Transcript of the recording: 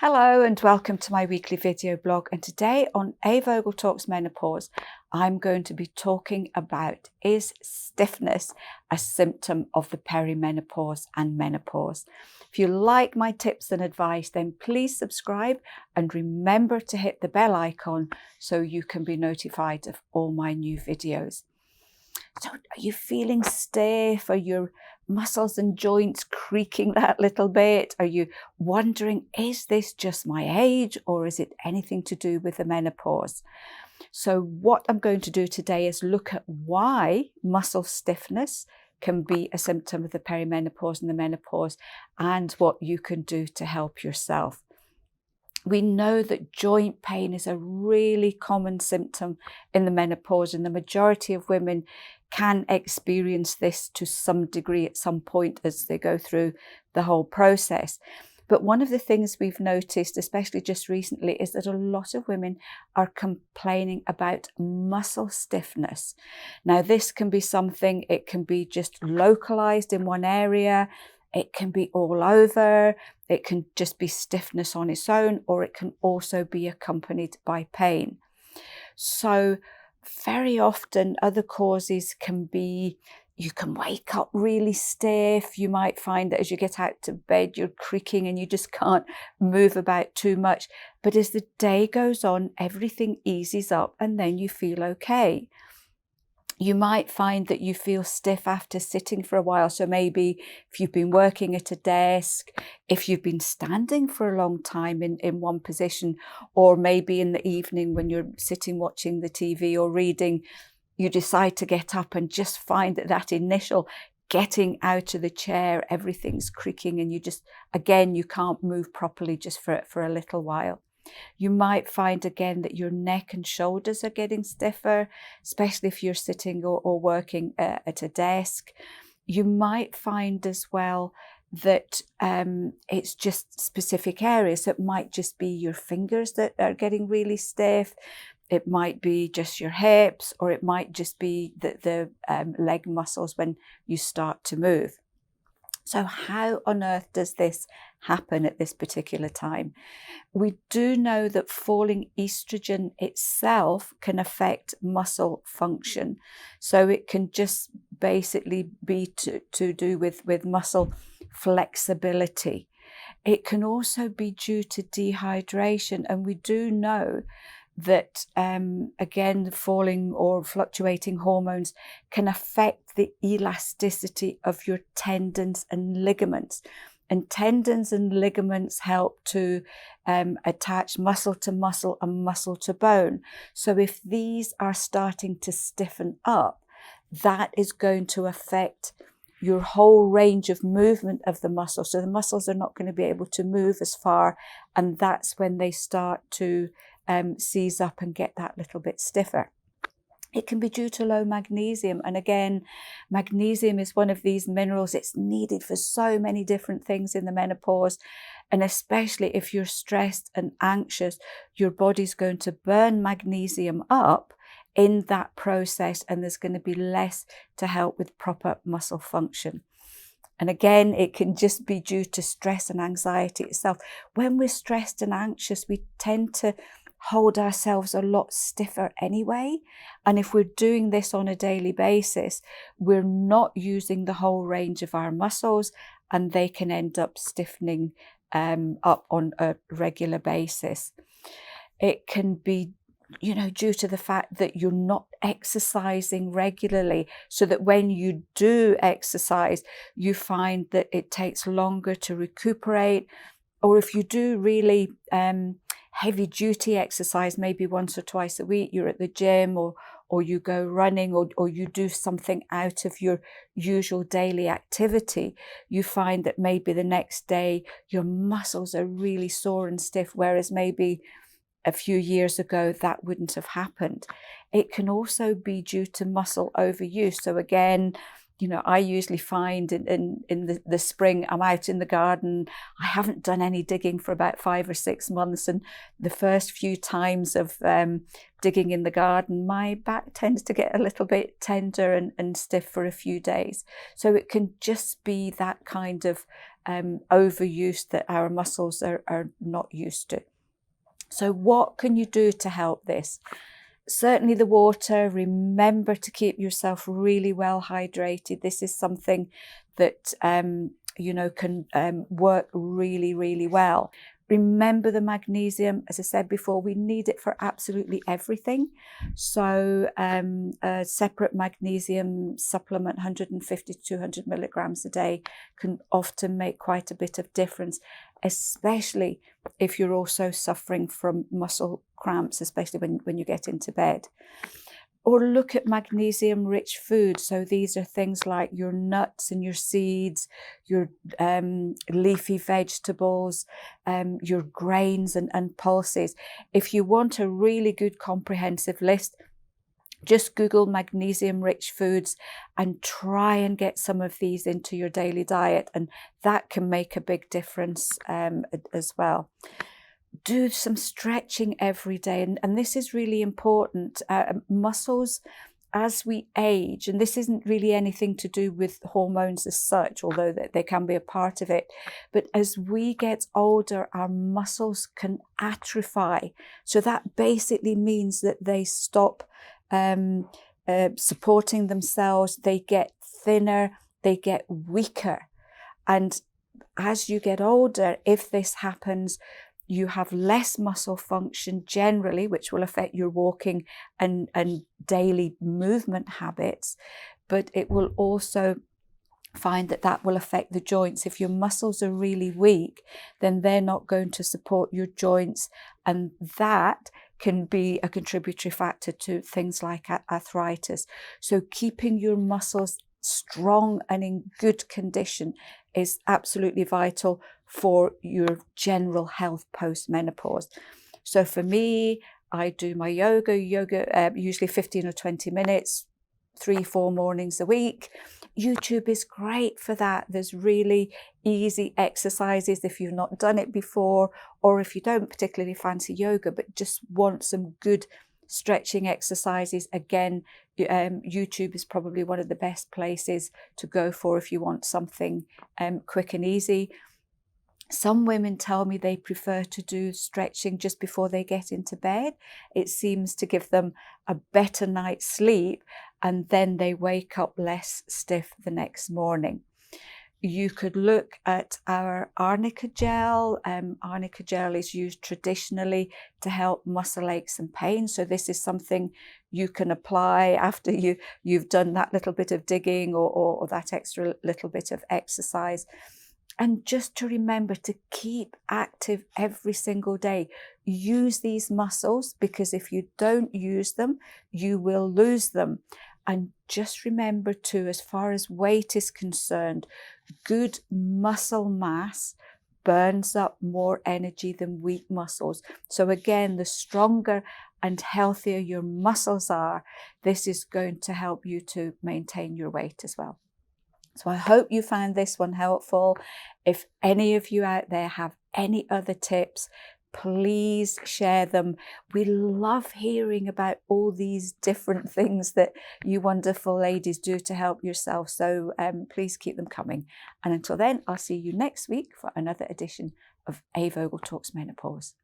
Hello and welcome to my weekly video blog, and today on A Vogel Talks Menopause I'm going to be talking about, is stiffness a symptom of the perimenopause and menopause? If you like my tips and advice, then please subscribe and remember to hit the bell icon so you can be notified of all my new videos. So are you feeling stiff? Are your muscles and joints creaking that little bit? Are you wondering, is this just my age or is it anything to do with the menopause? So what I'm going to do today is look at why muscle stiffness can be a symptom of the perimenopause and the menopause and what you can do to help yourself. We know that joint pain is a really common symptom in the menopause, and the majority of women can experience this to some degree at some point as they go through the whole process. But one of the things we've noticed, especially just recently, is that a lot of women are complaining about muscle stiffness. Now, this can be something, it can be just localized in one area, it can be all over, it can just be stiffness on its own, or it can also be accompanied by pain. So very often other causes can be, you can wake up really stiff. You might find that as you get out to bed, you're creaking and you just can't move about too much. But as the day goes on, everything eases up and then you feel okay. You might find that you feel stiff after sitting for a while. So maybe if you've been working at a desk, if you've been standing for a long time in one position, or maybe in the evening when you're sitting watching the TV or reading, you decide to get up and just find that initial getting out of the chair, everything's creaking and you just, again, you can't move properly just for a little while. You might find again that your neck and shoulders are getting stiffer, especially if you're sitting or working at a desk. You might find as well that it's just specific areas. It might just be your fingers that are getting really stiff. It might be just your hips, or it might just be the leg muscles when you start to move. So how on earth does this happen at this particular time? We do know that falling estrogen itself can affect muscle function. So it can just basically be to do with muscle flexibility. It can also be due to dehydration. And we do know that, again, falling or fluctuating hormones can affect the elasticity of your tendons and ligaments. And tendons and ligaments help to attach muscle to muscle and muscle to bone. So if these are starting to stiffen up, that is going to affect your whole range of movement of the muscle. So the muscles are not going to be able to move as far, and that's when they start to seize up and get that little bit stiffer. It can be due to low magnesium. And again, magnesium is one of these minerals. It's needed for so many different things in the menopause. And especially if you're stressed and anxious, your body's going to burn magnesium up in that process, and there's going to be less to help with proper muscle function. And again, it can just be due to stress and anxiety itself. When we're stressed and anxious, we tend to hold ourselves a lot stiffer anyway. And if we're doing this on a daily basis, we're not using the whole range of our muscles, and they can end up stiffening up on a regular basis. It can be, due to the fact that you're not exercising regularly, so that when you do exercise, you find that it takes longer to recuperate. Or if you do really heavy duty exercise, maybe once or twice a week, you're at the gym or you go running or you do something out of your usual daily activity, you find that maybe the next day your muscles are really sore and stiff, whereas maybe a few years ago that wouldn't have happened. It can also be due to muscle overuse. So again, I usually find in the spring, I'm out in the garden. I haven't done any digging for about 5 or 6 months. And the first few times of digging in the garden, my back tends to get a little bit tender and stiff for a few days. So it can just be that kind of overuse that our muscles are not used to. So what can you do to help this? Certainly the water. Remember to keep yourself really well hydrated. This is something that can work really, really well. Remember the magnesium. As I said before, we need it for absolutely everything. So a separate magnesium supplement, 150 to 200 milligrams a day, can often make quite a bit of difference, especially if you're also suffering from muscle cramps, especially when you get into bed. Or look at magnesium-rich foods. So these are things like your nuts and your seeds, your leafy vegetables, your grains and pulses. If you want a really good comprehensive list, just Google magnesium-rich foods and try and get some of these into your daily diet, and that can make a big difference as well. Do some stretching every day, and this is really important. Muscles, as we age, and this isn't really anything to do with hormones as such, although they can be a part of it, but as we get older, our muscles can atrophy. So that basically means that they stop supporting themselves, they get thinner, they get weaker. And as you get older, if this happens, you have less muscle function generally, which will affect your walking and daily movement habits, but it will also find that will affect the joints. If your muscles are really weak, then they're not going to support your joints, and that can be a contributory factor to things like arthritis. So keeping your muscles strong and in good condition is absolutely vital for your general health post-menopause. So for me, I do my yoga usually 15 or 20 minutes, 3-4 mornings a week. YouTube is great for that. There's really easy exercises if you've not done it before, or if you don't particularly fancy yoga but just want some good stretching exercises. Again, YouTube is probably one of the best places to go for if you want something quick and easy. Some women tell me they prefer to do stretching just before they get into bed. It seems to give them a better night's sleep, and then they wake up less stiff the next morning. You could look at our arnica gel. Arnica gel is used traditionally to help muscle aches and pain. So this is something you can apply after you've done that little bit of digging or that extra little bit of exercise. And just to remember to keep active every single day. Use these muscles, because if you don't use them, you will lose them. And just remember too, as far as weight is concerned, good muscle mass burns up more energy than weak muscles. So again, the stronger and healthier your muscles are, this is going to help you to maintain your weight as well. So I hope you found this one helpful. If any of you out there have any other tips, please share them. We love hearing about all these different things that you wonderful ladies do to help yourself. So please keep them coming. And until then, I'll see you next week for another edition of A. Vogel Talks Menopause.